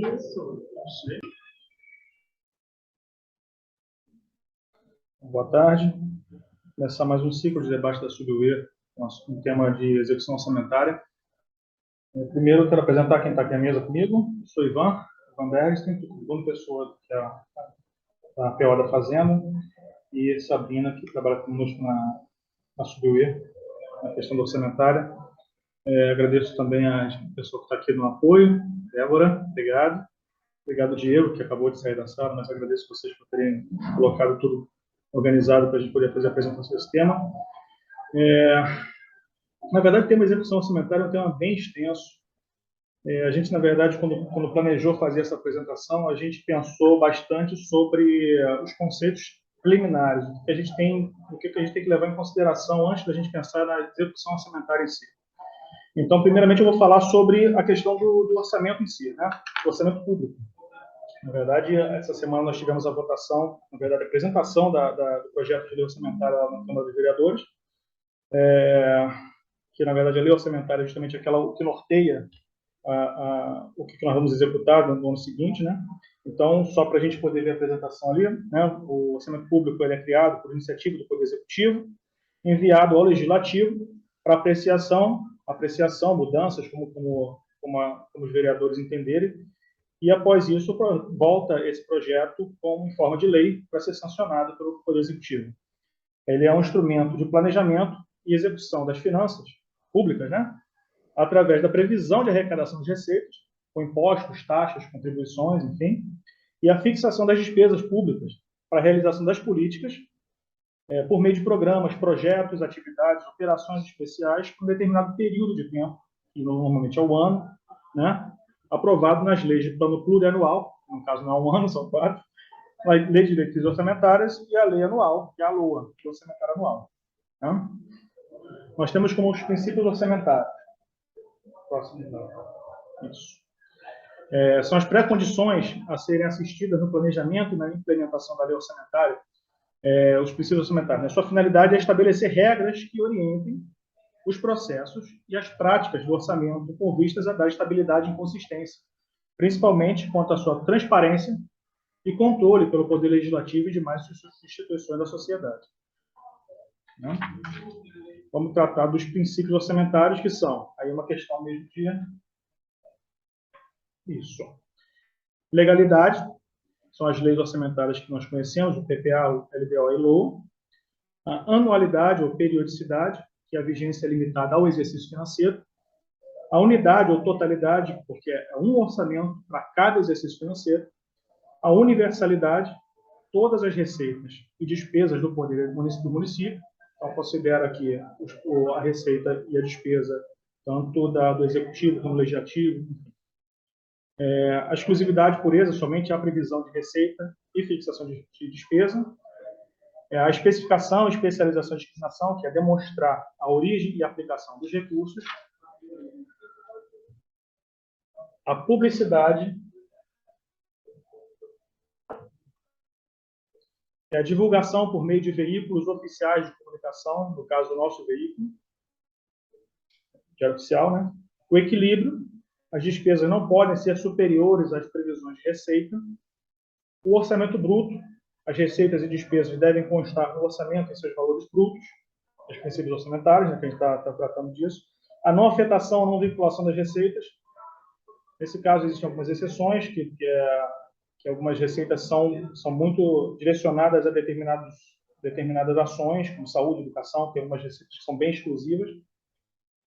Isso. Boa tarde. Começar mais um ciclo de debate da SUBUE, um tema de execução orçamentária. Primeiro, eu quero apresentar quem está aqui à mesa comigo. Eu sou Ivan Bergsten, segunda pessoa que é a PO da Fazenda, e Sabrina, que trabalha conosco na SUBUE, na questão da orçamentária. Agradeço também a pessoa que está aqui no apoio, Débora, obrigado. Obrigado, Diego, que acabou de sair da sala, mas agradeço vocês por terem colocado tudo organizado para a gente poder fazer a apresentação desse tema. Na verdade, o tema de execução orçamentária é um tema bem extenso. A gente, na verdade, quando planejou fazer essa apresentação, a gente pensou bastante sobre os conceitos preliminares, o que a gente tem que levar em consideração antes da gente pensar na execução orçamentária em si. Então, primeiramente, eu vou falar sobre a questão do orçamento em si, né? O orçamento público. Na verdade, essa semana nós tivemos a votação, na verdade, a apresentação do projeto de lei orçamentária lá na Câmara dos Vereadores, que, na verdade, a lei orçamentária é justamente aquela que norteia o que nós vamos executar no ano seguinte, né? Então, só para a gente poder ver a apresentação ali, né? O orçamento público ele é criado por iniciativa do Poder Executivo, enviado ao Legislativo para apreciação, mudanças, como os vereadores entenderem, e após isso volta esse projeto em forma de lei para ser sancionado pelo Poder Executivo. Ele é um instrumento de planejamento e execução das finanças públicas, né? Através da previsão de arrecadação de receitas, com impostos, taxas, contribuições, enfim, e a fixação das despesas públicas para a realização das políticas por meio de programas, projetos, atividades, operações especiais por um determinado período de tempo, que normalmente é o ano, né? Aprovado nas leis de plano plurianual, no caso não é um ano, são 4, a lei de diretrizes orçamentárias e a lei anual, que é a LOA, que é o orçamentário anual. Né? Nós temos como os princípios orçamentários. Próximo. Isso. São as pré-condições a serem assistidas no planejamento e na implementação da lei orçamentária, os princípios orçamentários. A sua finalidade é estabelecer regras que orientem os processos e as práticas do orçamento com vistas a dar estabilidade e consistência, principalmente quanto à sua transparência e controle pelo Poder Legislativo e demais instituições da sociedade. Né? Vamos tratar dos princípios orçamentários, que são aí uma questão mesmo de isso. Legalidade, são as leis orçamentárias que nós conhecemos, o PPA, o LDO e LOA. A anualidade ou periodicidade, que a vigência é limitada ao exercício financeiro. A unidade ou totalidade, porque é um orçamento para cada exercício financeiro. A universalidade, todas as receitas e despesas do poder do município. Então, considera aqui a receita e a despesa, tanto do executivo como do legislativo. A exclusividade, pureza, somente a previsão de receita e fixação de despesa. A especificação e especialização de destinação, que é demonstrar a origem e aplicação dos recursos. A publicidade, é a divulgação por meio de veículos oficiais de comunicação, no caso do nosso veículo, que é oficial, né? O equilíbrio, as despesas não podem ser superiores às previsões de receita. O orçamento bruto, as receitas e despesas devem constar no orçamento em seus valores brutos, os princípios orçamentários, né, que a gente está tratando disso. A não afetação, a não vinculação das receitas. Nesse caso, existem algumas exceções, que algumas receitas são muito direcionadas a determinadas ações, como saúde, educação, tem algumas receitas que são bem exclusivas.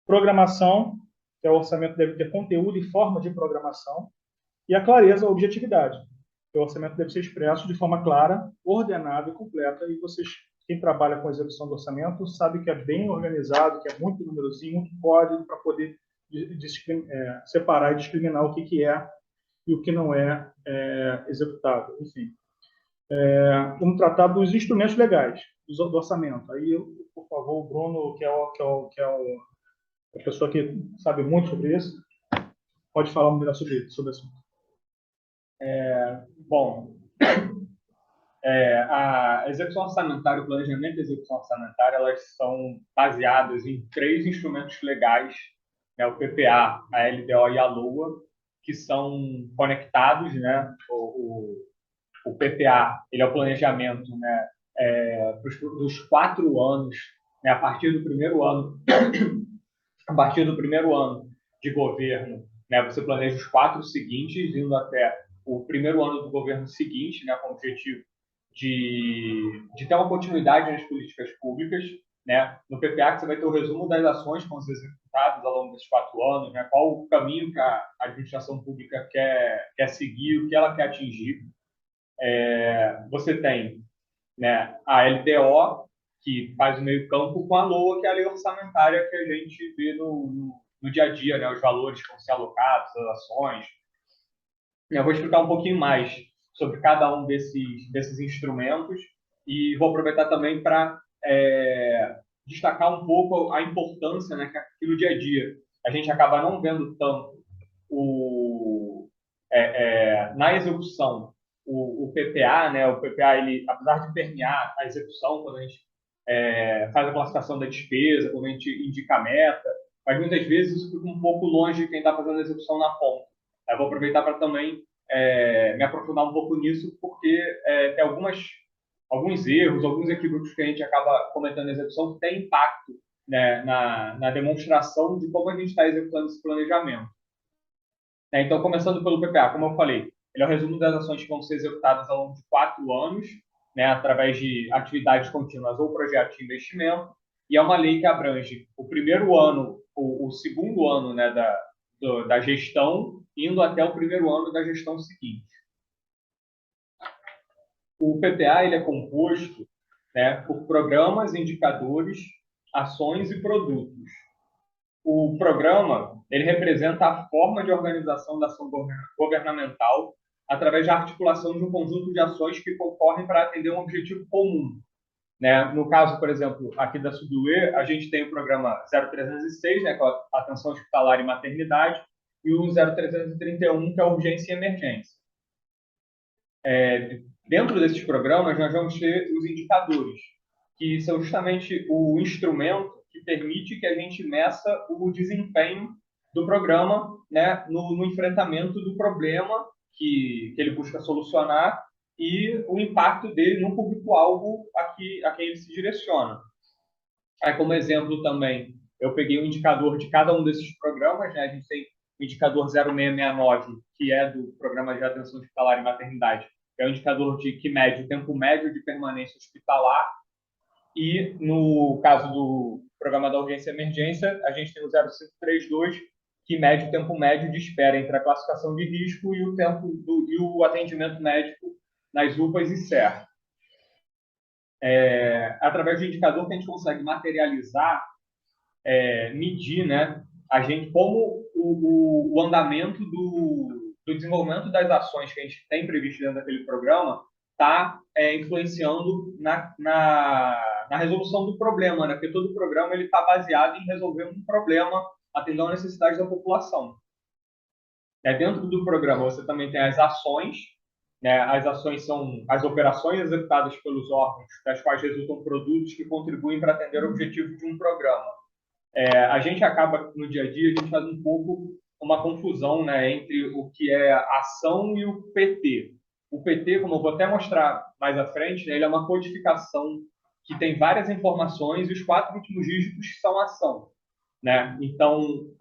Programação, que é o orçamento deve ter conteúdo e forma de programação. E a clareza, a objetividade, que o orçamento deve ser expresso de forma clara, ordenada e completa, e quem trabalha com a execução do orçamento sabe que é bem organizado, que é muito numerosinho, muito código para poder separar e discriminar o que é e o que não é executável. Enfim, vamos tratar dos instrumentos legais do orçamento. Aí, por favor, o Bruno, que é a pessoa que sabe muito sobre isso, pode falar melhor sobre isso. Bom, a execução orçamentária, o planejamento da execução orçamentária, elas são baseadas em 3 instrumentos legais, né, o PPA, a LDO e a LOA, que são conectados, né? O PPA, ele é o planejamento, né? Dos 4 anos, né? A partir do primeiro ano de governo, né? Você planeja os 4 seguintes, indo até o primeiro ano do governo seguinte, né? Com o objetivo de ter uma continuidade nas políticas públicas, né? No PPA que você vai ter o resumo das ações que vão ser executadas ao longo desses 4 anos, né? Qual o caminho que a administração pública quer seguir, o que ela quer atingir. Você tem, né, a LDO, que faz o meio-campo, com a LOA, que é a lei orçamentária que a gente vê no dia a dia, né, os valores que vão ser alocados, as ações. Eu vou explicar um pouquinho mais sobre cada um desses instrumentos e vou aproveitar também para destacar um pouco a importância, né, que no dia a dia a gente acaba não vendo tanto na execução o PPA, né? O PPA, ele, apesar de permear a execução, quando a gente faz a classificação da despesa, quando a gente indica a meta, mas muitas vezes isso fica um pouco longe de quem está fazendo a execução na ponta. Eu vou aproveitar para também me aprofundar um pouco nisso, porque tem alguns erros, alguns equívocos que a gente acaba cometendo na execução que tem impacto, né, na demonstração de como a gente está executando esse planejamento. Então, começando pelo PPA, como eu falei, ele é o resumo das ações que vão ser executadas ao longo de 4 anos, né, através de atividades contínuas ou projetos de investimento, e é uma lei que abrange o primeiro ano, o segundo ano, né, da gestão, indo até o primeiro ano da gestão seguinte. O PPA ele é composto, né, por programas, indicadores, ações e produtos. O programa ele representa a forma de organização da ação governamental através da articulação de um conjunto de ações que concorrem para atender um objetivo comum. Né? No caso, por exemplo, aqui da SUDUE, a gente tem o programa 0306, né, que é a atenção hospitalar e maternidade, e o 0331, que é a urgência e emergência. Dentro desses programas, nós vamos ter os indicadores, que são justamente o instrumento que permite que a gente meça o desempenho do programa, né, no enfrentamento do problema que ele busca solucionar e o impacto dele no público-alvo a quem ele se direciona. Aí, como exemplo também, eu peguei o indicador de cada um desses programas, né? A gente tem o indicador 0669, que é do Programa de Atenção Hospitalar e Maternidade, que é o indicador que mede o tempo médio de permanência hospitalar, e no caso do Programa da Urgência e Emergência, a gente tem o 0532, que mede o tempo médio de espera entre a classificação de risco e o atendimento médico nas UPAs e SER. Através do indicador que a gente consegue materializar, medir, né, como o andamento do desenvolvimento das ações que a gente tem previsto dentro daquele programa está influenciando na resolução do problema, né? Porque todo programa está baseado em resolver um problema, atendendo às necessidades da população. Dentro do programa, você também tem as ações, né? As ações são as operações executadas pelos órgãos, das quais resultam produtos que contribuem para atender o objetivo de um programa. A gente acaba, no dia a dia, a gente faz um pouco uma confusão, né, entre o que é ação e o PT. O PT, como eu vou até mostrar mais à frente, né, ele é uma codificação que tem várias informações e os 4 últimos dígitos são ação. Né? Então,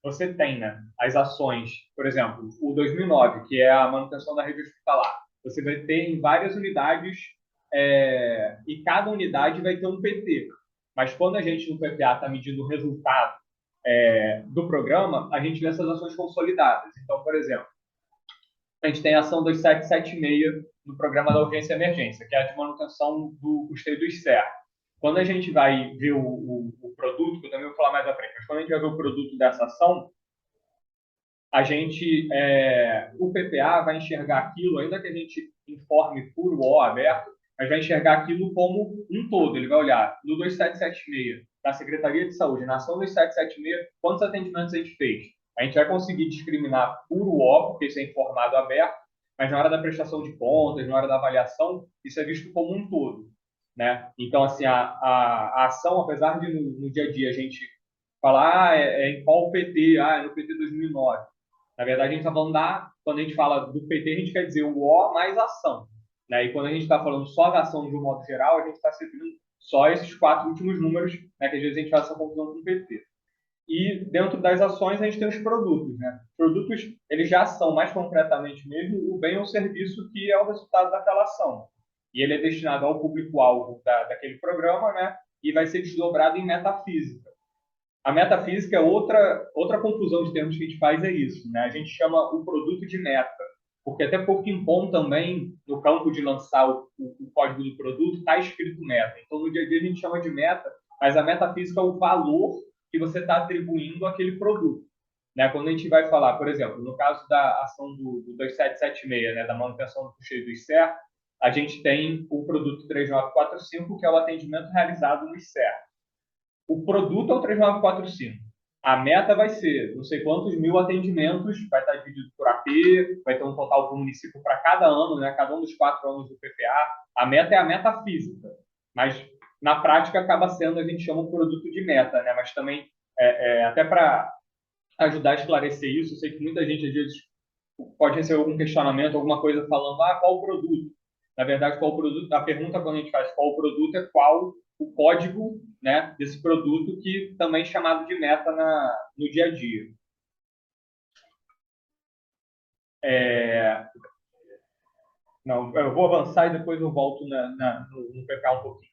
você tem, né, as ações, por exemplo, o 2009, que é a manutenção da rede hospitalar. Você vai ter em várias unidades e cada unidade vai ter um PT. Mas quando a gente no PPA está medindo o resultado do programa, a gente vê essas ações consolidadas. Então, por exemplo, a gente tem a ação 2776 no programa da urgência e emergência, que é a de manutenção do custeio dos SER. Quando a gente vai ver o produto, que eu também vou falar mais à frente, mas quando a gente vai ver o produto dessa ação, o PPA vai enxergar aquilo, ainda que a gente informe por O aberto, mas vai enxergar aquilo como um todo. Ele vai olhar no 2776 da Secretaria de Saúde, na ação 2776, quantos atendimentos a gente fez. A gente vai conseguir discriminar por O, porque isso é informado aberto, mas na hora da prestação de contas, na hora da avaliação, isso é visto como um todo. Né? Então, assim, a ação, apesar de no dia a dia a gente falar em qual PT, no PT 2009, Na verdade, a gente está falando quando a gente fala do PT, a gente quer dizer o O mais ação, né? E quando a gente está falando só da ação de um modo geral, a gente está seguindo só esses 4 últimos números, né? Que às vezes a gente faz essa confusão com o PT. E dentro das ações a gente tem os produtos, né? Os produtos, eles já são mais concretamente mesmo o bem ou serviço que é o resultado daquela ação. E ele é destinado ao público-alvo daquele programa, né? E vai ser desdobrado em metafísica. A metafísica é outra confusão de termos que a gente faz, é isso, né? A gente chama o produto de meta, porque até por Pimpon também, no campo de lançar o código do produto, está escrito meta. Então, no dia a dia, a gente chama de meta, mas a metafísica é o valor que você está atribuindo àquele produto. Né? Quando a gente vai falar, por exemplo, no caso da ação do 2776, né, da manutenção do custeio do ICER, a gente tem o produto 3945, que é o atendimento realizado no ICER. O produto é o 3945. A meta vai ser não sei quantos mil atendimentos, vai estar dividido por AP, vai ter um total para o município para cada ano, né? Cada um dos 4 anos do PPA. A meta é a meta física, mas na prática acaba sendo, a gente chama o produto de meta, né? Mas também, até para ajudar a esclarecer isso, eu sei que muita gente às vezes pode receber algum questionamento, alguma coisa falando, qual o produto? Na verdade, qual o produto? A pergunta quando a gente faz qual o produto é qual o código, né, desse produto, que também é chamado de meta no dia a dia. Não, eu vou avançar e depois eu volto no PPA um pouquinho.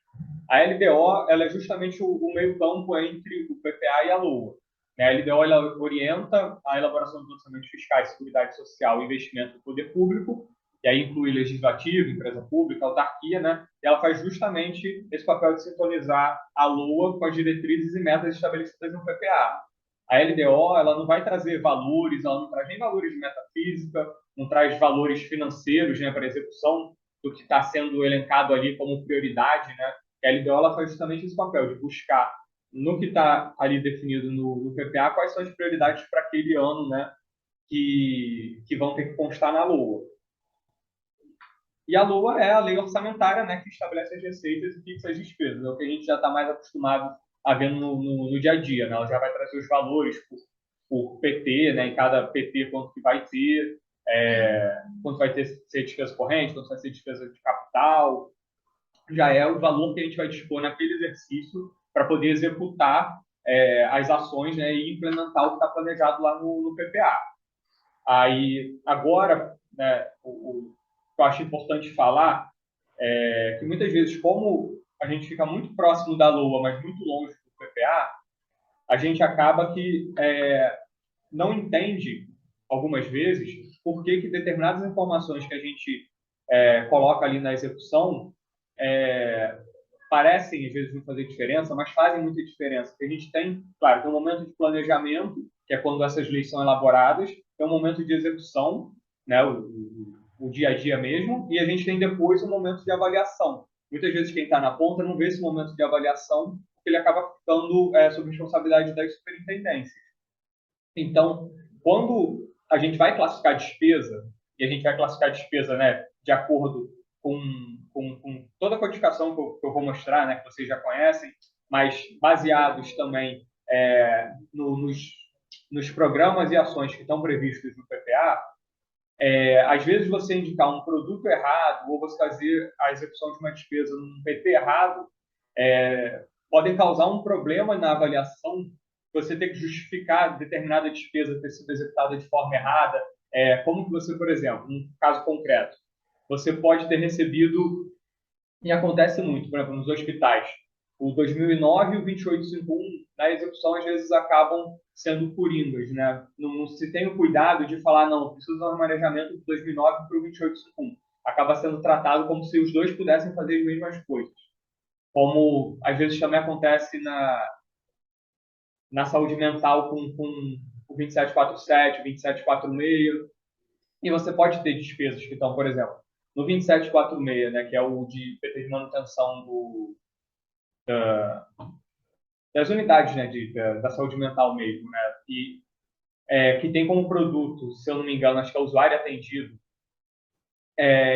A LDO ela é justamente o meio campo entre o PPA e a LOA. A LDO ela orienta a elaboração dos orçamentos fiscais, seguridade social e investimento do poder público, e aí inclui legislativo, empresa pública, autarquia, né? E ela faz justamente esse papel de sintonizar a LOA com as diretrizes e metas estabelecidas no PPA. A LDO ela não vai trazer valores, ela não traz nem valores de metafísica, não traz valores financeiros, né, para execução do que está sendo elencado ali como prioridade, né? A LDO ela faz justamente esse papel de buscar no que está ali definido no PPA quais são as prioridades para aquele ano, né, que vão ter que constar na LOA. E a LOA é a lei orçamentária, né, que estabelece as receitas e fixa as despesas. É o que a gente já está mais acostumado a ver no dia a dia. Né? Ela já vai trazer os valores por PT, né, em cada PT quanto que vai ter, quanto vai ter ser despesa corrente, quanto vai ser despesa de capital. Já é o valor que a gente vai dispor naquele exercício para poder executar as ações, né, e implementar o que está planejado lá no PPA. Aí, agora, né, o que eu acho importante falar é que muitas vezes, como a gente fica muito próximo da LOA, mas muito longe do PPA, a gente acaba que não entende, algumas vezes, por que determinadas informações que a gente coloca ali na execução parecem, às vezes, não fazer diferença, mas fazem muita diferença. Porque a gente tem, claro, tem um momento de planejamento, que é quando essas leis são elaboradas, tem um momento de execução, né, o dia a dia mesmo, e a gente tem depois um momento de avaliação. Muitas vezes quem está na ponta não vê esse momento de avaliação, porque ele acaba ficando sob responsabilidade das superintendências. Então, quando a gente vai classificar despesa, e a gente vai classificar despesa, né, de acordo com toda a codificação que eu vou mostrar, né, que vocês já conhecem, mas baseados também nos programas e ações que estão previstos no PPA, às vezes você indicar um produto errado ou você fazer a execução de uma despesa num PT errado podem causar um problema na avaliação, você ter que justificar determinada despesa ter sido executada de forma errada. Como que você, por exemplo, num caso concreto, você pode ter recebido, e acontece muito, por exemplo, nos hospitais, o 2009 e o 2851, na execução, às vezes acabam sendo coringas, né? Não se tem o cuidado de falar, não, precisa de um manejamento do 2009 para o 2851. Acaba sendo tratado como se os dois pudessem fazer as mesmas coisas. Como, às vezes, também acontece na saúde mental com o 2747, 2746, e você pode ter despesas que estão, por exemplo, no 2746, né, que é o de PT de manutenção das unidades, né, da saúde mental mesmo, né, e que tem como produto, se eu não me engano, acho que é o usuário atendido,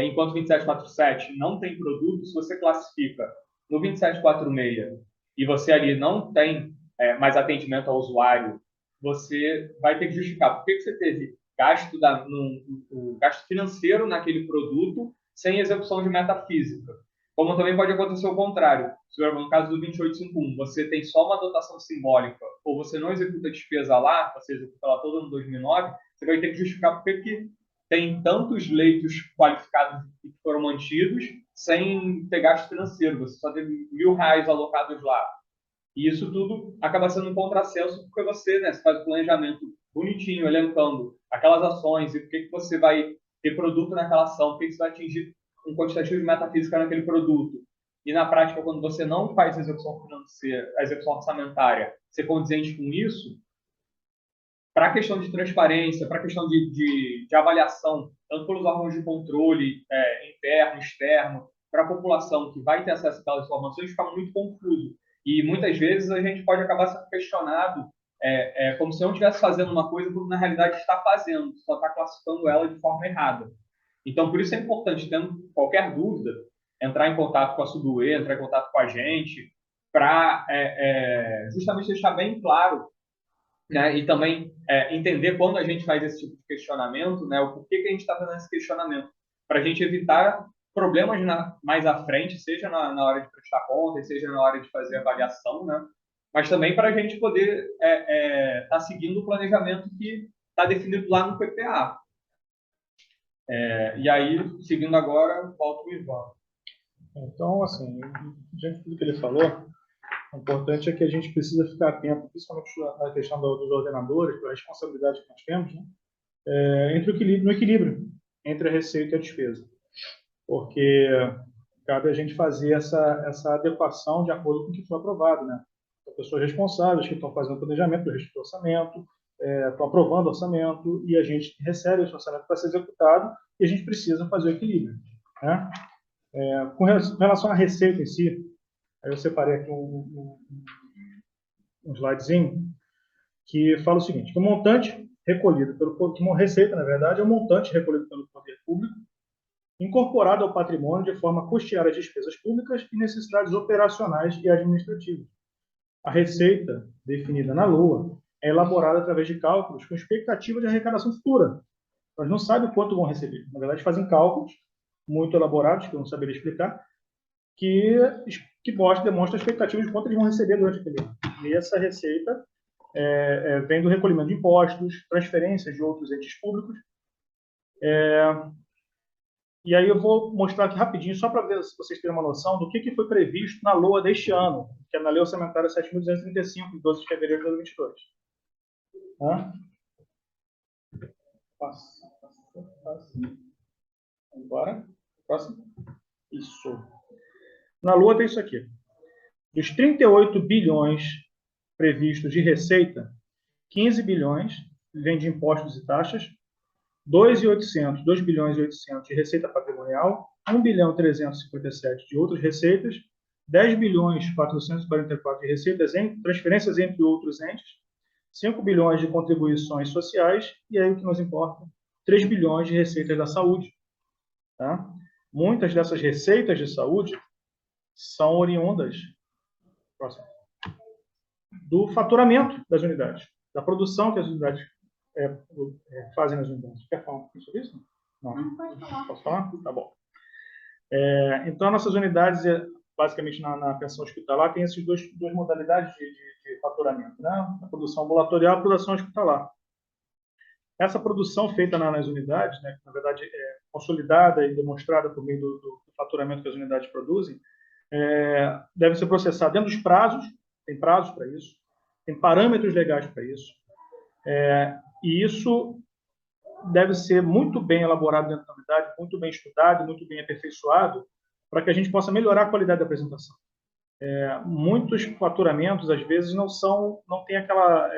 enquanto o 2747 não tem produto, se você classifica no 2746 e você ali não tem mais atendimento ao usuário, você vai ter que justificar por que você teve o gasto financeiro naquele produto sem execução de meta física. Como também pode acontecer o contrário. Se no caso do 2851, você tem só uma dotação simbólica ou você não executa a despesa lá, você executa ela toda no 2009, você vai ter que justificar por que tem tantos leitos qualificados que foram mantidos sem ter gasto financeiro. Você só teve R$ 1.000 alocados lá. E isso tudo acaba sendo um contrassenso porque você, né, você faz o planejamento bonitinho, elencando aquelas ações e por que você vai ter produto naquela ação, por que você vai atingir um quantitativo de metafísica naquele produto. E na prática, quando você não faz a execução financeira, a execução orçamentária, ser condizente com isso, para a questão de transparência, para a questão de avaliação, tanto pelos órgãos de controle interno, externo, para a população que vai ter acesso àquelas informações, fica muito confuso. E muitas vezes a gente pode acabar sendo questionado como se não estivesse fazendo uma coisa, quando na realidade está fazendo, só está classificando ela de forma errada. Então, por isso é importante, tendo qualquer dúvida, entrar em contato com a SUDUE, entrar em contato com a gente, para justamente deixar bem claro, né, e também entender quando a gente faz esse tipo de questionamento, né, o porquê que a gente está fazendo esse questionamento, para a gente evitar problemas mais à frente, seja na hora de prestar conta, seja na hora de fazer avaliação, né, mas também para a gente poder estar seguindo o planejamento que está definido lá no PPA. E aí, seguindo agora, volto o Ivan. Então, assim, diante de tudo que ele falou, o importante é que a gente precisa ficar atento, principalmente na questão dos ordenadores, da responsabilidade que nós temos, né? No equilíbrio entre a receita e a despesa. Porque cabe a gente fazer essa adequação de acordo com o que foi aprovado, né? As pessoas responsáveis que estão fazendo o planejamento do registro do orçamento, estão aprovando o orçamento e a gente recebe esse orçamento para ser executado e a gente precisa fazer o equilíbrio, né? Com relação à receita em si, aí eu separei aqui um slidezinho que fala o seguinte, que o montante recolhido receita, na verdade, é o montante recolhido pelo poder público, incorporado ao patrimônio de forma a custear as despesas públicas e necessidades operacionais e administrativas. A receita, definida na LOA, é elaborada através de cálculos com expectativa de arrecadação futura. Nós não sabemos quanto vão receber. Na verdade, fazem cálculos muito elaborados, que eu não saberia explicar, que demonstra a expectativa de quanto eles vão receber durante aquele ano. E essa receita vem do recolhimento de impostos, transferências de outros entes públicos. E aí eu vou mostrar aqui rapidinho, só para ver se vocês terem uma noção do que foi previsto na LOA deste ano, que é na Lei Orçamentária 7.235, de 12 de fevereiro de 2022. Passa. Agora, próximo. Isso. Na LOA tem isso aqui. Dos 38 bilhões previstos de receita, 15 bilhões vem de impostos e taxas, 2 bilhões e 800 de receita patrimonial, 1 bilhão 357 de outras receitas, 10 bilhões 444 de receitas em transferências entre outros entes, 5 bilhões de contribuições sociais e aí o que nos importa, 3 bilhões de receitas da saúde. Tá? Muitas dessas receitas de saúde são oriundas do faturamento das unidades, da produção que as unidades fazem nas unidades. Quer falar sobre isso? Não. Não pode falar. Posso falar? Tá bom. Então, nossas unidades, basicamente na pensão hospitalar, tem essas duas modalidades de faturamento, né? A produção ambulatorial e a produção hospitalar. Essa produção feita nas unidades, né, que na verdade é consolidada e demonstrada por meio do faturamento que as unidades produzem, deve ser processada dentro dos prazos, tem prazos para isso, tem parâmetros legais para isso, e isso deve ser muito bem elaborado dentro da unidade, muito bem estudado, muito bem aperfeiçoado, para que a gente possa melhorar a qualidade da apresentação. Muitos faturamentos, às vezes, não tem aquela...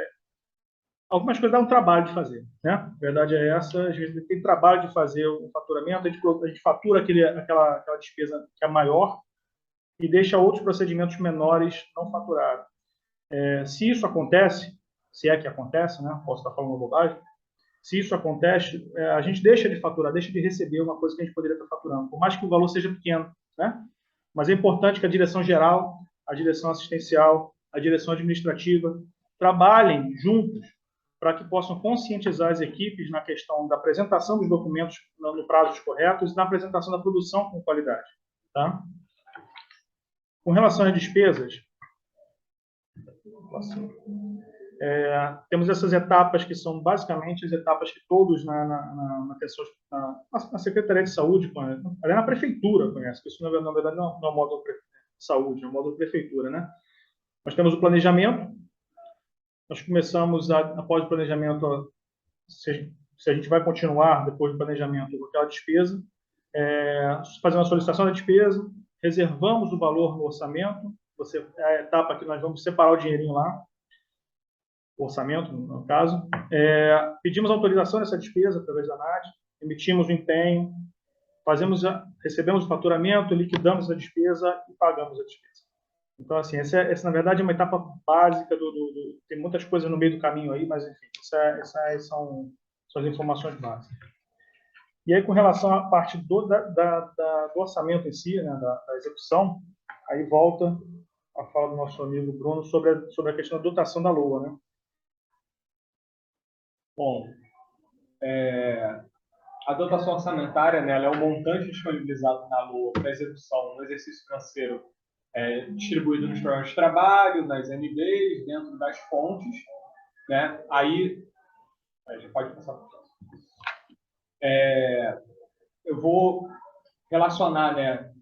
algumas coisas dá um trabalho de fazer, né? A verdade é essa, às vezes tem trabalho de fazer o faturamento, a gente fatura aquela despesa que é maior e deixa outros procedimentos menores não faturados. Se isso acontece, se é que acontece, né? Posso estar falando uma bobagem, se isso acontece, a gente deixa de faturar, deixa de receber uma coisa que a gente poderia estar faturando, por mais que o valor seja pequeno, né? Mas é importante que a direção geral, a direção assistencial, a direção administrativa trabalhem juntos para que possam conscientizar as equipes na questão da apresentação dos documentos no prazos corretos e na apresentação da produção com qualidade. Tá? Com relação às despesas, temos essas etapas que são basicamente as etapas que todos na Secretaria de Saúde conhecem, até na Prefeitura conhecem, porque isso na verdade não é o módulo de saúde, é o módulo Prefeitura, né? Nós temos o planejamento, nós começamos, após o planejamento, se a gente vai continuar depois do planejamento com aquela despesa, fazer uma solicitação da despesa, reservamos o valor no orçamento, é a etapa que nós vamos separar o dinheirinho lá, o orçamento, no caso, pedimos autorização dessa despesa através da ANAD, emitimos o empenho, recebemos o faturamento, liquidamos a despesa e pagamos a despesa. Então, assim, essa na verdade é uma etapa básica tem muitas coisas no meio do caminho aí, mas enfim, essas são as informações básicas. E aí, com relação à parte do orçamento em si, né, da execução, aí volta a fala do nosso amigo Bruno sobre a questão da dotação da LOA, né? Bom, a dotação orçamentária, né, ela é o montante disponibilizado na LOA para execução no exercício financeiro distribuído nos programas de trabalho, nas NBs, dentro das fontes, né? Aí, já pode passar para o próximo. Eu vou relacionar, né,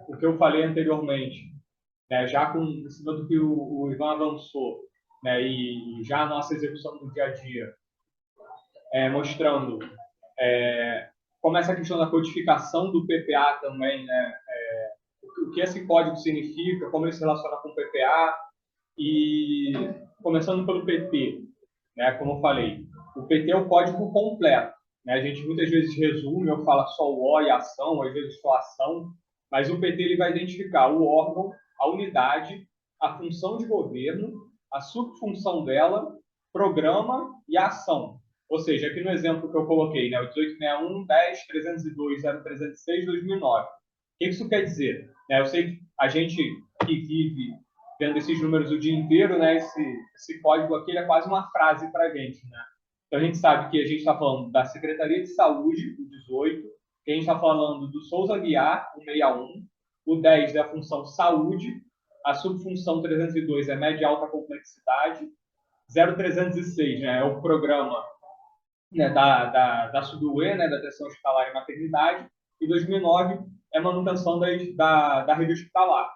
o que eu falei anteriormente, né, já em cima do que o Ivan avançou, né, e já a nossa execução no dia a dia, mostrando como essa questão da codificação do PPA também, né, o que esse código significa, como ele se relaciona com o PPA, e começando pelo PT, né, como eu falei, o PT é o código completo, né, a gente muitas vezes resume ou fala só o O e a ação, ou às vezes só ação, mas o PT ele vai identificar o órgão, a unidade, a função de governo, a subfunção dela, programa e a ação. Ou seja, aqui no exemplo que eu coloquei, né, o 1861, 10, 302, 0306, 2009. O que isso quer dizer? Eu sei que a gente que vive vendo esses números o dia inteiro, né, esse código aqui ele é quase uma frase para a gente. Né? Então, a gente sabe que a gente está falando da Secretaria de Saúde, o 18, que a gente está falando do Souza Aguiar, o 61, o 10 da função saúde, a subfunção 302 é média e alta complexidade, 0306 né, é o programa, né, da SUDUE, né, da atenção hospitalar e maternidade, e 2009 é manutenção da rede hospitalar.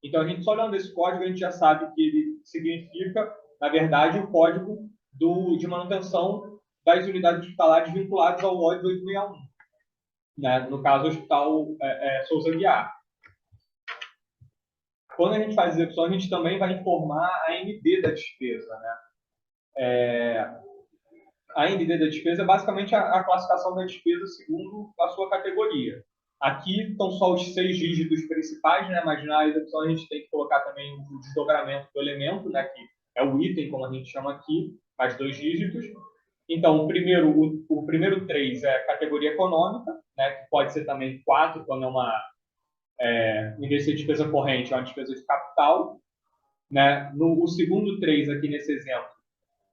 Então, a gente só olhando esse código, a gente já sabe que ele significa, na verdade, o código de manutenção das unidades hospitalares vinculadas ao LOI 2061, né, no caso, o Hospital Souza Aguiar. Quando a gente faz execução, a gente também vai informar a ND da despesa. Né? A ND da despesa é basicamente a classificação da despesa segundo a sua categoria. Aqui estão só os 6 dígitos principais, né? Mas na execução a gente tem que colocar também o desdobramento do elemento, né? Que é o item, como a gente chama aqui, mais 2 dígitos. Então, o primeiro 3 é categoria econômica, né? Que pode ser também 4, quando em vez de ser despesa corrente, é uma despesa de capital. Né? O segundo 3 aqui nesse exemplo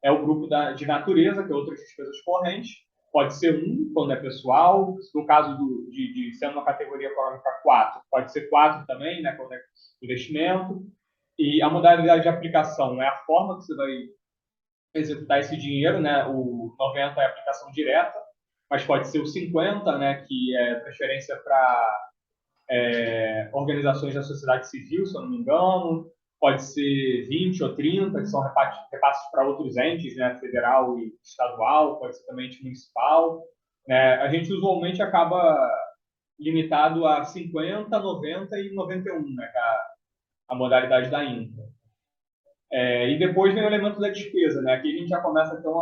é o grupo de natureza, que é outras despesas correntes. Pode ser 1, quando é pessoal. No caso de sendo uma categoria econômica 4, pode ser 4 também, né, quando é investimento. E a modalidade de aplicação é a forma que você vai executar esse dinheiro. Né? O 90 é aplicação direta, mas pode ser o 50, né, que é transferência para organizações da sociedade civil, se eu não me engano. Pode ser 20 ou 30, que são repasses para outros entes, né, federal e estadual, pode ser também ente municipal. Né? A gente usualmente acaba limitado a 50, 90 e 91, né, que é a modalidade da INCA. E depois vem o elemento da despesa. Né? Aqui a gente já começa a ter um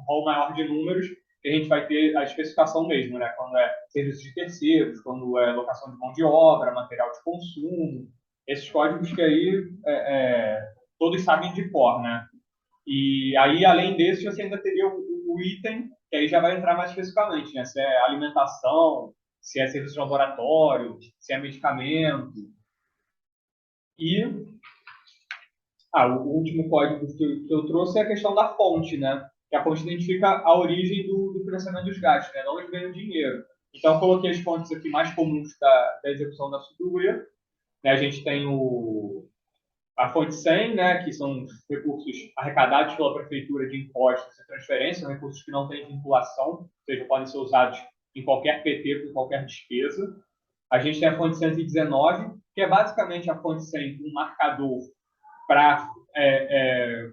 rol maior de números, que a gente vai ter a especificação mesmo, né? Quando é serviço de terceiros, quando é locação de mão de obra, material de consumo, esses códigos que aí todos sabem de cor, né? E aí, além desse, você ainda teria o item, que aí já vai entrar mais especificamente, né? Se é alimentação, se é serviço de laboratório, se é medicamento. E O último código que eu trouxe é a questão da fonte, né? Que a fonte identifica a origem do financiamento dos gastos, né? De onde vem o dinheiro. Então, eu coloquei as fontes aqui mais comuns da execução da SUDURE. Né? A gente tem a fonte 100, né? Que são os recursos arrecadados pela prefeitura de impostos e transferências, são recursos que não têm vinculação, ou seja, podem ser usados em qualquer PT, por qualquer despesa. A gente tem a fonte 119, que é basicamente a fonte 100 com um marcador para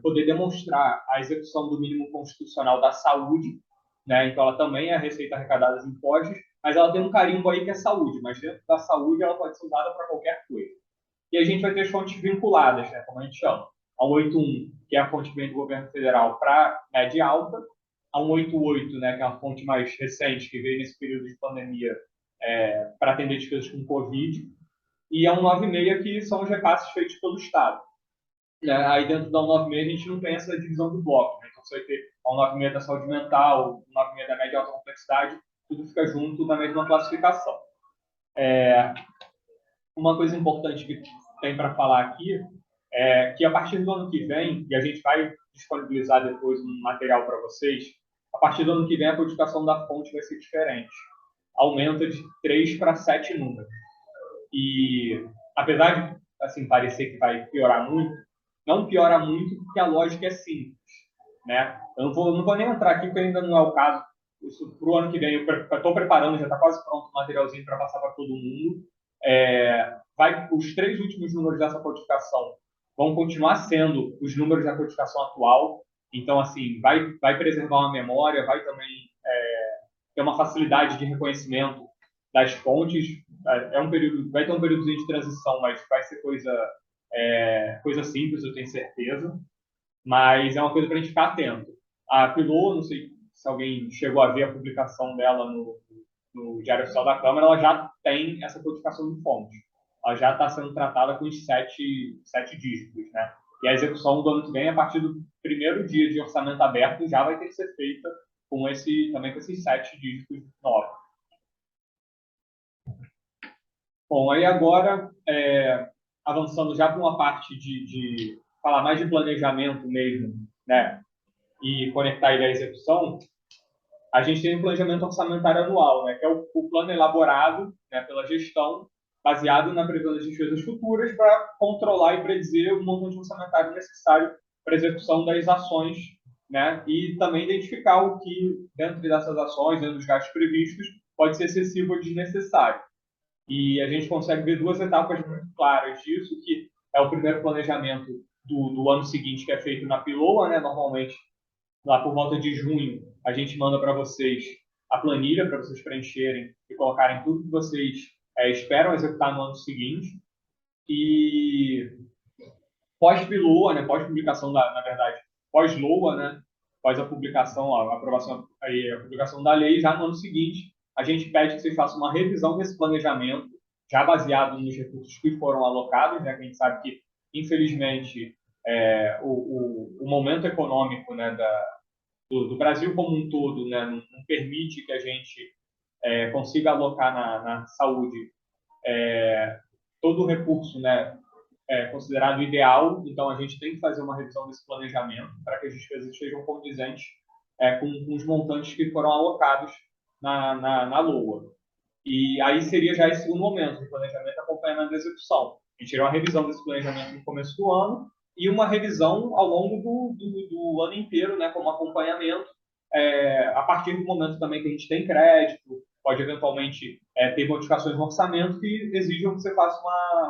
poder demonstrar a execução do mínimo constitucional da saúde, né? Então, ela também é a receita arrecadada de impostos, mas ela tem um carimbo aí que é saúde, mas dentro da saúde ela pode ser usada para qualquer coisa. E a gente vai ter as fontes vinculadas, né? Como a gente chama. A 181, que é a fonte que vem do governo federal para média e alta, a 188, né, que é uma fonte mais recente, que veio nesse período de pandemia para atender despesas com Covid, e a 196, que são os repasses feitos pelo Estado. Aí dentro da 196 a gente não tem essa divisão do bloco, né? Então você vai ter a 196 da saúde mental, a 196 da média e alta complexidade, tudo fica junto na mesma classificação. Uma coisa importante que tem para falar aqui é que a partir do ano que vem, e a gente vai disponibilizar depois um material para vocês, a partir do ano que vem a codificação da fonte vai ser diferente. Aumenta de 3 para 7 números. E apesar de assim, parecer que vai piorar muito, não piora muito porque a lógica é simples. Né? Eu não vou nem entrar aqui porque ainda não é o caso. Isso para o ano que vem eu estou preparando, já está quase pronto o materialzinho para passar para todo mundo. Os 3 últimos números dessa codificação vão continuar sendo os números da codificação atual. Então, assim, vai preservar uma memória, vai também ter uma facilidade de reconhecimento das fontes. Vai ter um períodozinho de transição, mas vai ser coisa simples, eu tenho certeza. Mas é uma coisa para a gente ficar atento. A Pilô, não sei se alguém chegou a ver a publicação dela no Diário Oficial da Câmara, ela já tem essa codificação de fonte. Ela já está sendo tratada com os 7 dígitos, né? E a execução do ano que vem, a partir do primeiro dia de orçamento aberto, já vai ter que ser feita também com esses 7 dígitos novos. Bom, aí agora, avançando já para uma parte de falar mais de planejamento mesmo, né? E conectar ele à execução, a gente tem um planejamento orçamentário anual, né, que é o plano elaborado, né, pela gestão, baseado na previsão das despesas futuras para controlar e predizer o montante orçamentário necessário para a execução das ações, né, e também identificar o que, dentro dessas ações, dentro dos gastos previstos, pode ser excessivo ou desnecessário. E a gente consegue ver 2 etapas muito claras disso, que é o primeiro planejamento do ano seguinte, que é feito na Piloa, né, normalmente lá por volta de junho, a gente manda para vocês a planilha para vocês preencherem e colocarem tudo que vocês esperam executar no ano seguinte. E pós-LOA, né, pós-publicação, na verdade, pós-LOA, né, após a publicação, a aprovação, a publicação da lei, já no ano seguinte, a gente pede que vocês façam uma revisão desse planejamento, já baseado nos recursos que foram alocados, né, que a gente sabe que, infelizmente, o momento econômico, né, do Brasil como um todo, né, não permite que a gente consiga alocar na saúde todo o recurso, né, considerado ideal. Então, a gente tem que fazer uma revisão desse planejamento para que as despesas estejam condizentes com os montantes que foram alocados na LOA. E aí seria já esse segundo momento, de planejamento acompanhamento da execução. A gente teria uma revisão desse planejamento no começo do ano e uma revisão ao longo do ano inteiro, né, como acompanhamento, a partir do momento também que a gente tem crédito, pode eventualmente ter modificações no orçamento que exijam que você faça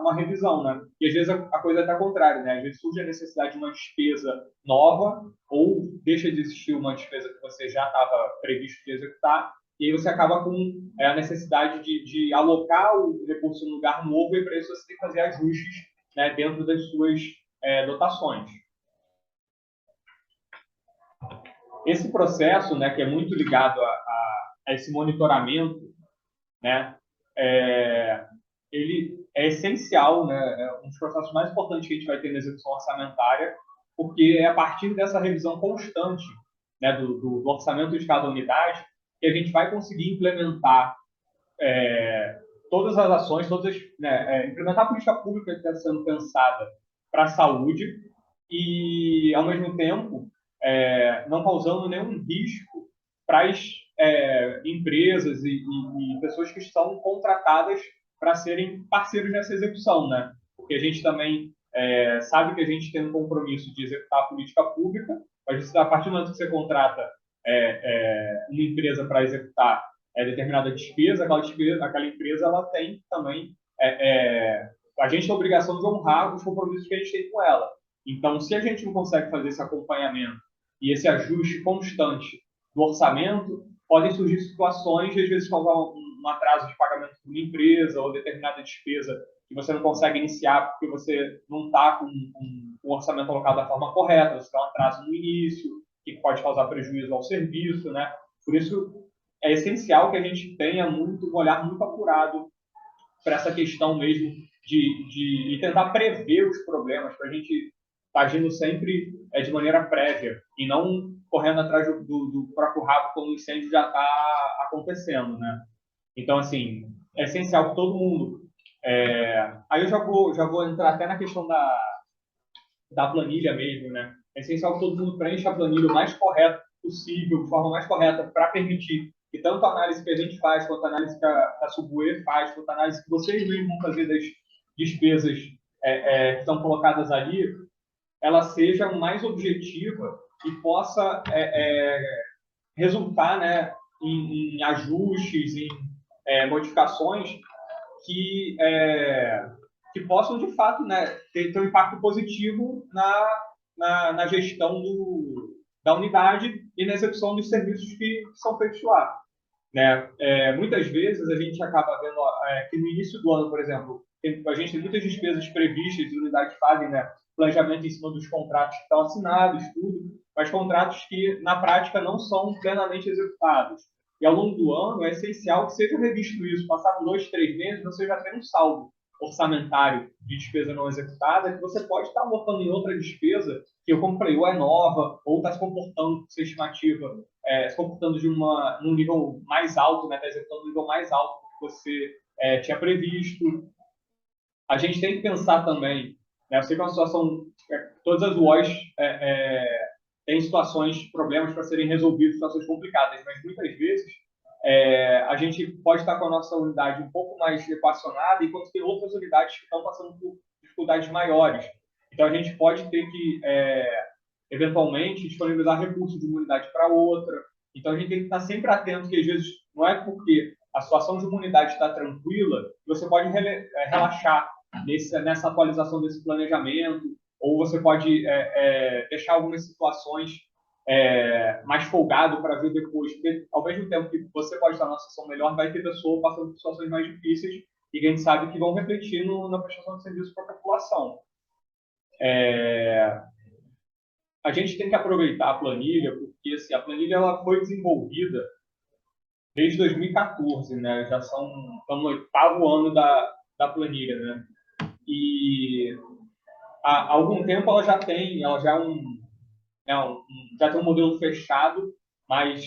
uma revisão, né? E às vezes a coisa está contrária, né? Às vezes surge a necessidade de uma despesa nova ou deixa de existir uma despesa que você já estava previsto de executar e aí você acaba com a necessidade de alocar o recurso em um lugar novo e para isso você tem que fazer ajustes, né, dentro das suas dotações. Esse processo, né, que é muito ligado a esse monitoramento, né, ele é essencial, né, é um dos processos mais importantes que a gente vai ter na execução orçamentária, porque é a partir dessa revisão constante, né, do orçamento de cada unidade que a gente vai conseguir implementar todas as ações, implementar a política pública que está sendo pensada para a saúde, e, ao mesmo tempo, não causando nenhum risco para as empresas e pessoas que estão contratadas para serem parceiros nessa execução, né? Porque a gente também sabe que a gente tem um compromisso de executar a política pública, mas a partir do momento que você contrata uma empresa para executar determinada despesa, aquela empresa ela tem também a gente tem a obrigação de honrar os compromissos que a gente tem com ela. Então, se a gente não consegue fazer esse acompanhamento e esse ajuste constante do orçamento, podem surgir situações de, às vezes, causar um atraso de pagamento de uma empresa ou determinada despesa que você não consegue iniciar porque você não está com o orçamento alocado da forma correta, você tem um atraso no início, que pode causar prejuízo ao serviço, né? Por isso, é essencial que a gente tenha um olhar muito apurado para essa questão mesmo de tentar prever os problemas, para a gente estar agindo sempre de maneira prévia e não correndo atrás do próprio rabo quando o incêndio já está acontecendo, né? Então, assim, é essencial que todo mundo... aí eu já vou entrar até na questão da planilha mesmo, né? É essencial que todo mundo preencha a planilha o mais correto possível, de forma mais correta, para permitir que tanto a análise que a gente faz, quanto a análise que a Subway faz, quanto a análise que vocês mesmos vão fazer das despesas que estão colocadas ali, ela seja mais objetiva e possa resultar, né, em ajustes, em modificações que possam, de fato, né, ter um impacto positivo na gestão da unidade e na execução dos serviços que são feitos lá. Né? Muitas vezes a gente acaba vendo que no início do ano, por exemplo, a gente tem muitas despesas previstas e unidades fazem, né, planejamento em cima dos contratos que estão assinados, tudo, mas contratos que na prática não são plenamente executados. E ao longo do ano é essencial que seja revisto isso. Passados 2, 3 meses, você já tem um saldo orçamentário de despesa não executada que você pode estar alocando em outra despesa que, como falei, ou é nova, ou está se comportando, com sua estimativa, se comportando num nível mais alto, né? Está executando um nível mais alto do que você tinha previsto. A gente tem que pensar também, né? Eu sei que é uma situação, todas as UOs têm situações, problemas para serem resolvidos, situações complicadas, mas muitas vezes a gente pode estar com a nossa unidade um pouco mais equacionada, enquanto tem outras unidades que estão passando por dificuldades maiores. Então, a gente pode ter que, eventualmente, disponibilizar recursos de uma unidade para outra. Então, a gente tem que estar sempre atento que, às vezes, não é porque a situação de uma unidade está tranquila que você pode relaxar nessa atualização desse planejamento, ou você pode deixar algumas situações mais folgado para ver depois, porque ao mesmo tempo que você pode estar numa situação melhor, vai ter pessoa passando por situações mais difíceis e que a gente sabe que vão refletir na prestação de serviço para a população. A gente tem que aproveitar a planilha, porque assim, a planilha ela foi desenvolvida desde 2014, né? Estamos no 8º ano da planilha, né? E há algum tempo ela já já tem um modelo fechado, mas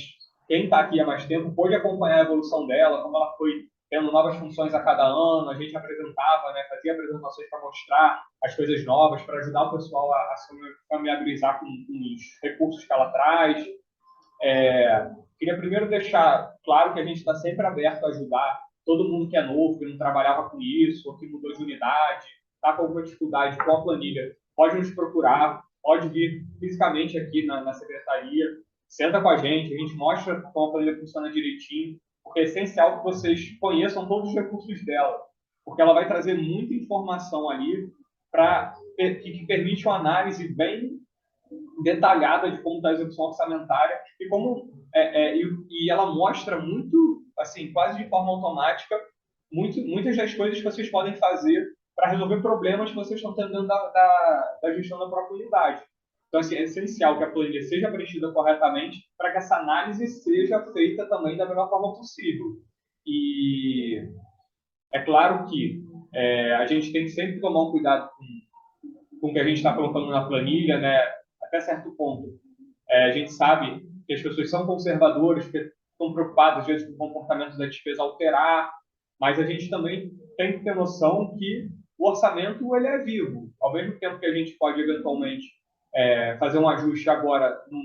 quem está aqui há mais tempo pôde acompanhar a evolução dela, como ela foi tendo novas funções a cada ano, a gente apresentava, né, fazia apresentações para mostrar as coisas novas, para ajudar o pessoal a se familiarizar com os recursos que ela traz. Queria primeiro deixar claro que a gente está sempre aberto a ajudar todo mundo que é novo, que não trabalhava com isso, ou que mudou de unidade, está com alguma dificuldade com a planilha, pode nos procurar, pode vir fisicamente aqui na secretaria, senta com a gente mostra como a planilha funciona direitinho, porque é essencial que vocês conheçam todos os recursos dela, porque ela vai trazer muita informação ali que permite uma análise bem detalhada de como está a execução orçamentária e ela mostra muito, assim, quase de forma automática, muitas das coisas que vocês podem fazer para resolver problemas que vocês estão tendo dentro da gestão da própria unidade. Então, assim, é essencial que a planilha seja preenchida corretamente para que essa análise seja feita também da melhor forma possível. E é claro que a gente tem que sempre tomar um cuidado com o que a gente está colocando na planilha, né? Até certo ponto. A gente sabe que as pessoas são conservadoras, que estão preocupadas, às vezes, com o comportamento da despesa alterar, mas a gente também tem que ter noção que o orçamento ele é vivo. Ao mesmo tempo que a gente pode, eventualmente, fazer um ajuste agora num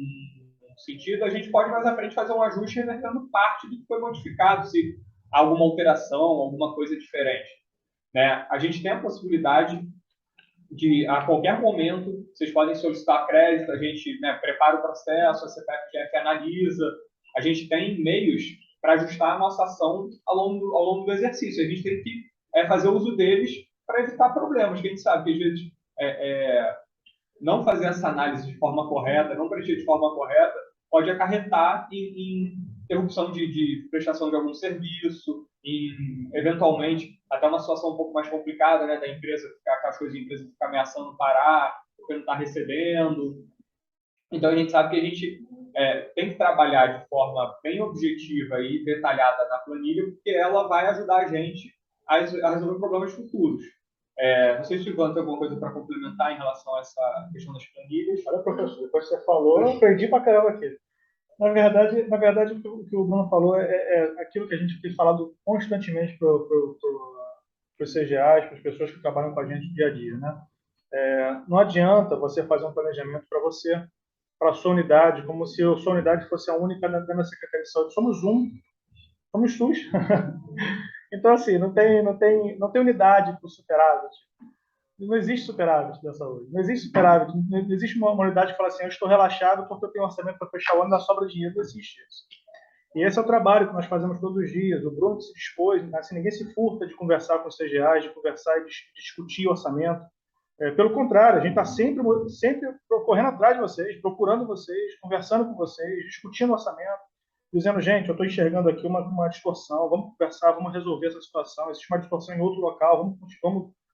sentido, a gente pode mais à frente fazer um ajuste revertendo parte do que foi modificado, se há alguma alteração, alguma coisa diferente, né? A gente tem a possibilidade de, a qualquer momento, vocês podem solicitar crédito, a gente, né, prepara o processo, a CPFF analisa, a gente tem meios para ajustar a nossa ação ao longo do exercício. A gente tem que fazer uso deles para evitar problemas, que a gente sabe que às vezes não fazer essa análise de forma correta, não preencher de forma correta, pode acarretar em interrupção de prestação de algum serviço, em, eventualmente, até uma situação um pouco mais complicada, né, da empresa, ficar com as coisas de empresa ficar ameaçando parar, porque não está recebendo. Então, a gente sabe que a gente tem que trabalhar de forma bem objetiva e detalhada na planilha, porque ela vai ajudar a gente a resolver problemas futuros. Não sei se o Ivan tem alguma coisa para complementar em relação a essa questão das planilhas. Olha, professor, depois que você falou, eu perdi pra caramba aqui. Na verdade o que o Bruno falou é aquilo que a gente tem falado constantemente para os CGAs, para as pessoas que trabalham com a gente dia a dia, né? Não adianta você fazer um planejamento para você, para a sua unidade, como se a sua unidade fosse a única dentro da Secretaria de Saúde. Somos somos SUS. Então, assim, não tem unidade para o superávit. Não existe superávit da saúde. Não existe superávit. Não existe uma unidade que fala assim, eu estou relaxado porque eu tenho orçamento para fechar o ano, dá sobra dinheiro. Não existe isso. E esse é o trabalho que nós fazemos todos os dias. O Bruno se dispôs, assim, ninguém se furta de conversar com os CGAs, de conversar e de discutir orçamento. Pelo contrário, a gente está sempre correndo atrás de vocês, procurando vocês, conversando com vocês, discutindo orçamento, dizendo, gente, eu estou enxergando aqui uma distorção, vamos conversar, vamos resolver essa situação, existe uma distorção em outro local,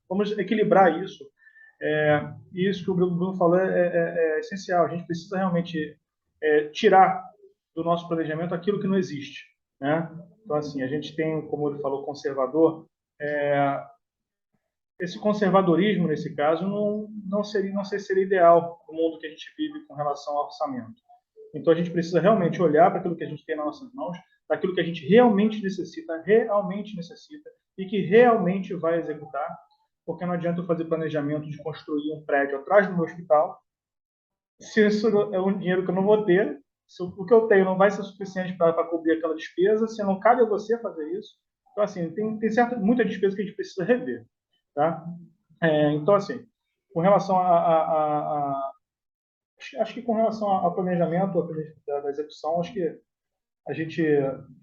vamos equilibrar isso. E isso que o Bruno falou é essencial. A gente precisa realmente tirar do nosso planejamento aquilo que não existe, né? Então, assim, a gente tem, como ele falou, conservador. Esse conservadorismo, nesse caso, não sei se seria ideal no mundo que a gente vive com relação ao orçamento. Então, a gente precisa realmente olhar para aquilo que a gente tem nas nossas mãos, daquilo que a gente realmente necessita e que realmente vai executar, porque não adianta eu fazer planejamento de construir um prédio atrás do meu hospital, se isso é um dinheiro que eu não vou ter, se o que eu tenho não vai ser suficiente para cobrir aquela despesa, se não cabe a você fazer isso. Então, assim, tem muita despesa que a gente precisa rever. Tá? Então, assim, com relação acho que com relação ao planejamento da execução, acho que a gente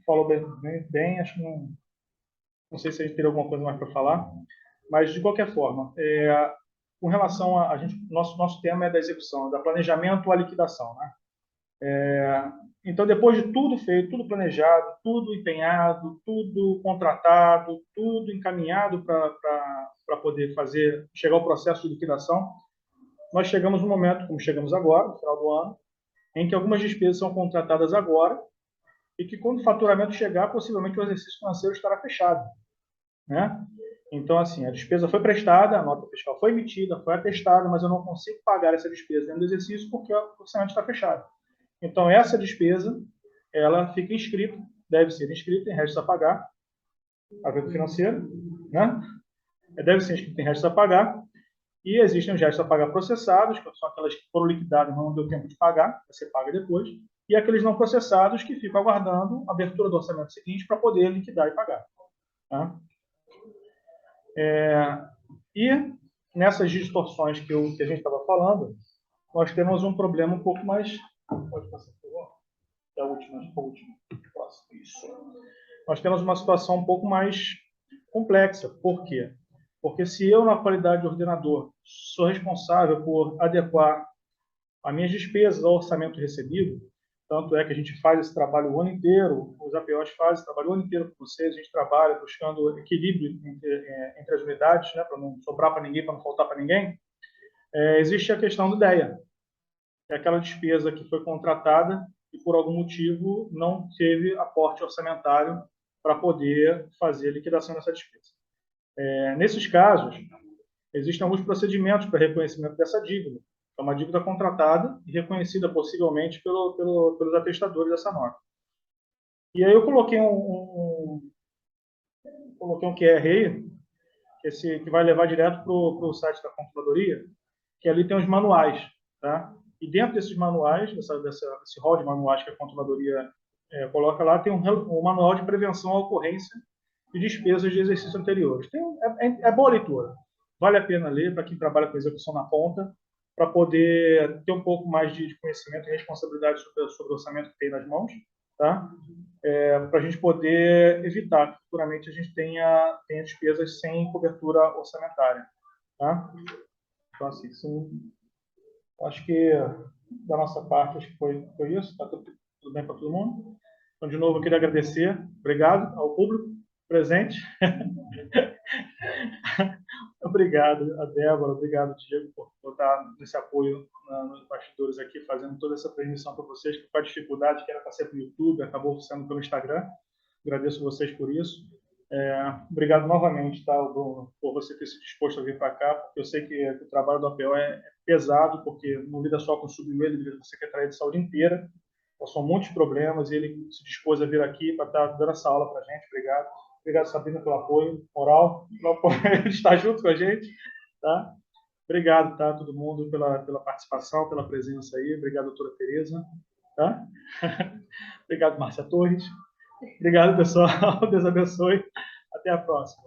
falou bem, acho que não sei se a gente teria alguma coisa mais para falar, mas de qualquer forma, com relação a gente, nosso tema é da execução, da planejamento à liquidação, né? Então, depois de tudo feito, tudo planejado, tudo empenhado, tudo contratado, tudo encaminhado para poder chegar ao processo de liquidação, nós chegamos no momento, como chegamos agora, no final do ano, em que algumas despesas são contratadas agora e que, quando o faturamento chegar, possivelmente o exercício financeiro estará fechado, né? Então, assim, a despesa foi prestada, a nota fiscal foi emitida, foi atestada, mas eu não consigo pagar essa despesa dentro do exercício porque o orçamento está fechado. Então, essa despesa, ela fica inscrita, deve ser inscrita em restos a pagar, aviso financeiro, né? Deve ser inscrita em restos a pagar, e existem os restos a pagar processados, que são aquelas que foram liquidadas e não deu tempo de pagar, vai ser paga depois, e aqueles não processados que ficam aguardando a abertura do orçamento seguinte para poder liquidar e pagar. Tá? E nessas distorções que a gente estava falando, nós temos um problema um pouco mais... Pode passar, por favor? É a última. Isso. Nós temos uma situação um pouco mais complexa. Por quê? Porque se eu, na qualidade de ordenador, sou responsável por adequar as minhas despesas ao orçamento recebido, tanto é que a gente faz esse trabalho o ano inteiro, os APOs fazem esse trabalho o ano inteiro com vocês, a gente trabalha buscando equilíbrio entre as unidades, né, para não sobrar para ninguém, para não faltar para ninguém. Existe a questão do DEA, é aquela despesa que foi contratada e, por algum motivo, não teve aporte orçamentário para poder fazer a liquidação dessa despesa. Nesses casos, existem alguns procedimentos para reconhecimento dessa dívida. É uma dívida contratada e reconhecida possivelmente pelos atestadores dessa norma. E aí eu coloquei um QR aí, que vai levar direto para o site da Controladoria, que ali tem os manuais. tá? E dentro desses manuais, desse rol de manuais que a controladoria coloca lá, tem um manual de prevenção à ocorrência de despesas de exercícios anteriores. É boa leitura. Vale a pena ler para quem trabalha com execução na ponta, para poder ter um pouco mais de conhecimento e responsabilidade sobre o orçamento que tem nas mãos, tá? Para a gente poder evitar que futuramente a gente tenha despesas sem cobertura orçamentária. Tá? Então, assim, acho que da nossa parte, acho que foi isso. Está tudo bem para todo mundo? Então, de novo, eu queria agradecer. Obrigado ao público presente. Obrigado a Débora, obrigado, Diego, por estar nesse apoio nos bastidores aqui, fazendo toda essa transmissão para vocês, que com a dificuldade que era para ser para o YouTube, acabou sendo pelo Instagram. Agradeço vocês por isso. Obrigado novamente, tá, Bruno, por você ter se disposto a vir para cá, porque eu sei que o trabalho do APO é pesado, porque não lida só com o subjoelho, ele lida com a Secretaria de Saúde inteira. Então, são muitos problemas e ele se dispôs a vir aqui para estar dando essa aula para a gente. Obrigado. Obrigado, Sabrina, pelo apoio moral, pelo apoio de estar junto com a gente. Tá? Obrigado, tá, todo mundo, pela participação, pela presença aí. Obrigado, doutora Tereza. Tá? Obrigado, Márcia Torres. Obrigado, pessoal. Deus abençoe. Até a próxima.